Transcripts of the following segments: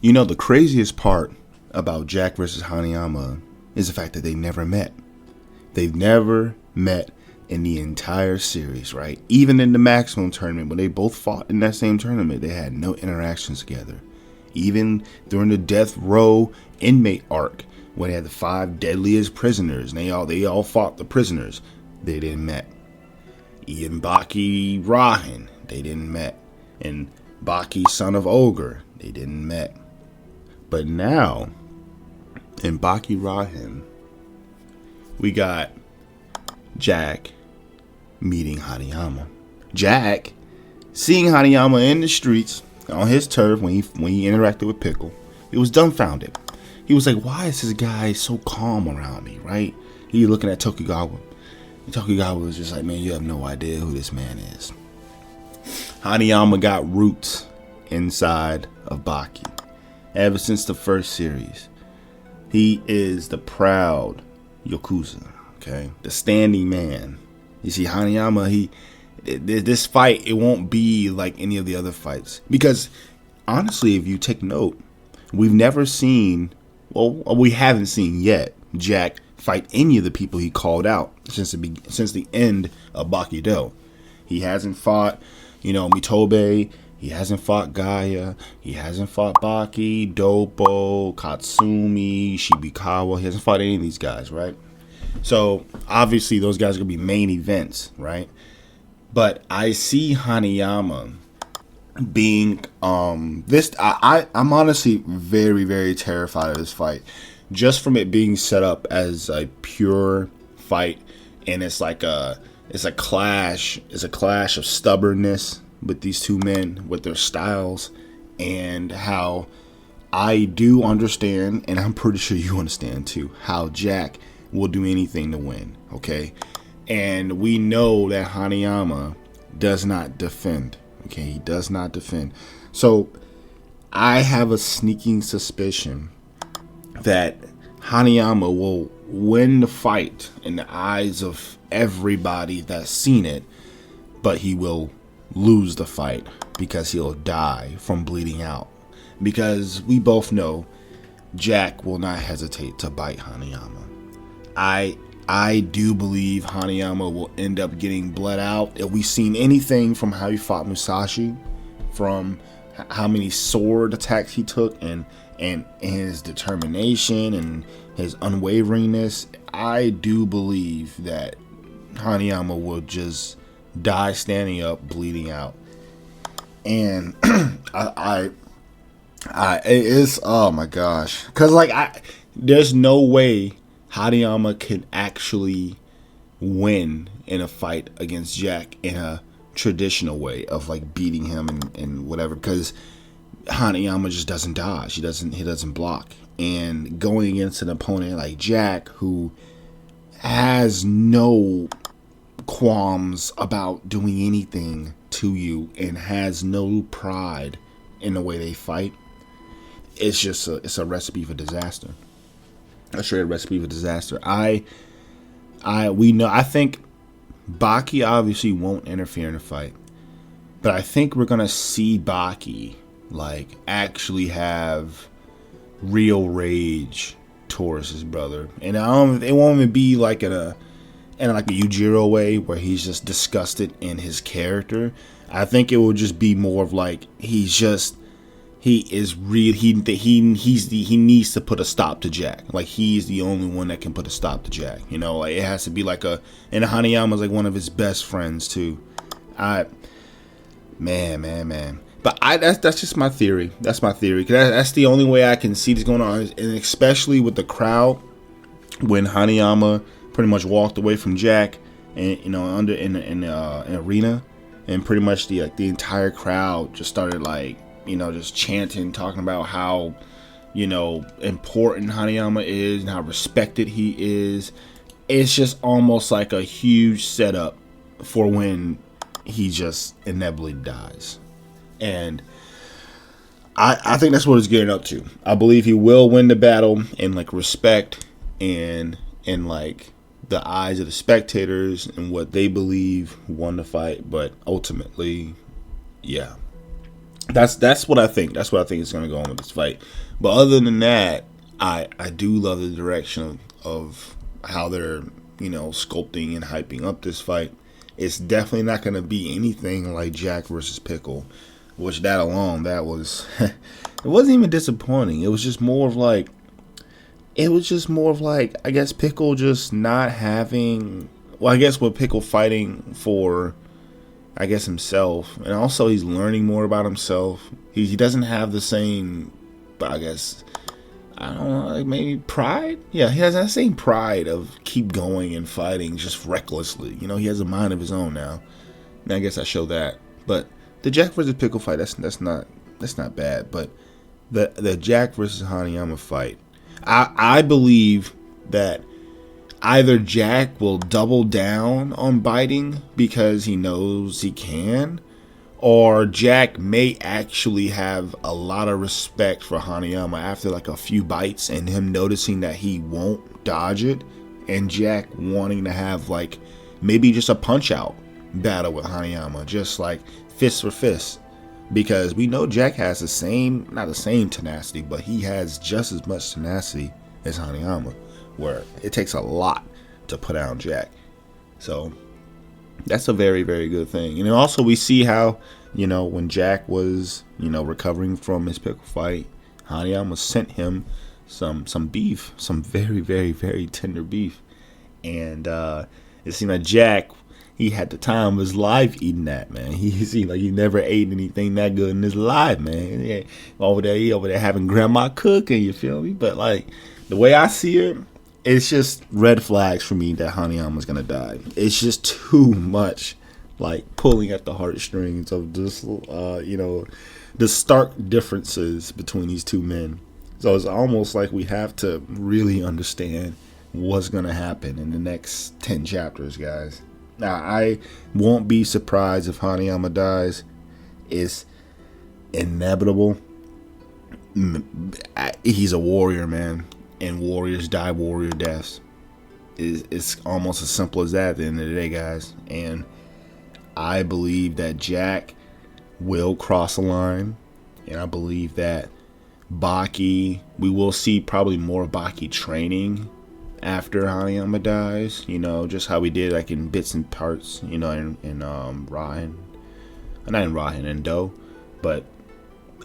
The craziest part about Jack versus Hanayama is the fact that they never met. They've never met in the entire series, right? Even in the maximum tournament, when they both fought in that same tournament, they had no interactions together. Even during the death row inmate arc, when they had the 5 deadliest prisoners, and they all fought the prisoners, they didn't met. Even Baki Rahin, they didn't met. And Baki, son of Ogre, they didn't met. But now, in Baki Rahin, we got Jack meeting Hanayama. Jack seeing Hanayama in the streets on his turf when he interacted with Pickle. He was dumbfounded. He was like, why is this guy so calm around me, right? He looking at Tokugawa. And Tokugawa was just like, man, you have no idea who this man is. Hanayama got roots inside of Baki. Ever since the first series. He is the proud Yakuza. Okay, the standing man. You see, Hanayama, this fight, it won't be like any of the other fights. Because, honestly, if you take note, we've never seen, we haven't seen yet, Jack fight any of the people he called out since the end of Bakido. He hasn't fought, Mitobe. He hasn't fought Gaia. He hasn't fought Baki, Doppo, Katsumi, Shibikawa. He hasn't fought any of these guys, right? So, obviously, those guys are going to be main events, right? But I see Hanayama being, I'm honestly very, very terrified of this fight. Just from it being set up as a pure fight. And it's a clash of stubbornness with these two men, with their styles. And how I do understand, and I'm pretty sure you understand too, how Jack will do anything to win, okay? And we know that Hanayama does not defend, okay? He does not defend. So I have a sneaking suspicion that Hanayama will win the fight in the eyes of everybody that's seen it, but he will lose the fight because he'll die from bleeding out. Because we both know Jack will not hesitate to bite Hanayama. I do believe Hanayama will end up getting bled out. If we've seen anything from how he fought Musashi, from how many sword attacks he took, and his determination and his unwaveringness, I do believe that Hanayama will just die standing up, bleeding out. And it's, oh my gosh, because there's no way Hanayama can actually win in a fight against Jack in a traditional way of beating him and whatever, because Hanayama just doesn't dodge. He doesn't block. And going against an opponent like Jack, who has no qualms about doing anything to you and has no pride in the way they fight, it's a recipe for disaster. A straight recipe for disaster. I think Baki obviously won't interfere in the fight, but I think we're gonna see Baki actually have real rage towards his brother, and it won't even be in a Yujiro way where he's just disgusted in his character. I think it will just be more of he needs to put a stop to Jack. He's the only one that can put a stop to Jack. It has to be and Hanayama's one of his best friends too. Man. But that's just my theory. That's my theory. 'Cause that's the only way I can see this going on, and especially with the crowd when Hanayama pretty much walked away from Jack, and in the arena, and pretty much the entire crowd just started just chanting, talking about how important Hanayama is and how respected he is. It's just almost like a huge setup for when he just inevitably dies. And I think that's what it's getting up to. I believe he will win the battle in respect and in the eyes of the spectators and what they believe won the fight. But ultimately, yeah, That's what I think. That's what I think is going to go on with this fight. But other than that, I do love the direction of how they're, sculpting and hyping up this fight. It's definitely not going to be anything like Jack versus Pickle, which that alone, that was it wasn't even disappointing. It was just more of like I guess Pickle just not having, well, I guess with Pickle fighting for, I guess, himself, and also he's learning more about himself. He doesn't have the same, I guess, I don't know, like maybe pride. Yeah, he has that same pride of keep going and fighting just recklessly. He has a mind of his own now. And I guess I show that. But the Jack versus Pickle fight, that's not bad. But the Jack versus Hanayama fight, I believe that either Jack will double down on biting because he knows he can, or Jack may actually have a lot of respect for Hanayama after like a few bites and him noticing that he won't dodge it, and Jack wanting to have like maybe just a punch out battle with Hanayama, just like fist for fist, because we know Jack has not the same tenacity, but he has just as much tenacity as Hanayama, where it takes a lot to put down Jack. So that's a very, very good thing. Also we see how, when Jack was, recovering from his pickle fight, Hanayama sent him some beef, some very, very, very tender beef. And it seemed like Jack, he had the time of his life eating that, man. He seemed like he never ate anything that good in his life, man. He over there having grandma cooking, you feel me? But like the way I see it, it's just red flags for me that Hanayama's gonna die. It's just too much, like pulling at the heartstrings of this, the stark differences between these two men. So it's almost like we have to really understand what's gonna happen in the next 10 chapters, guys. Now, I won't be surprised if Hanayama dies. It's inevitable. He's a warrior, man. And warriors die warrior deaths. It's almost as simple as that at the end of the day, guys. And I believe that Jack will cross a line. And I believe that Baki, we will see probably more Baki training after Hanayama dies. Just how we did like in bits and parts, in Rahen. Not in Rahen, in Do. But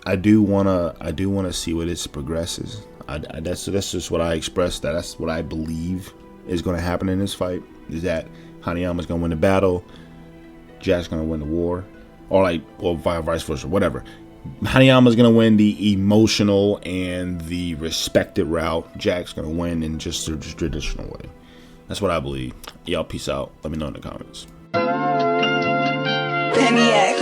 I do wanna see where this progresses. That's just what I expressed. That's what I believe is going to happen in this fight. Is that Hanayama's going to win the battle, Jack's going to win the war, or vice versa, whatever. Hanayama's going to win the emotional and the respected route. Jack's going to win in just the traditional way. That's what I believe. Y'all peace out. Let me know in the comments. Penny X.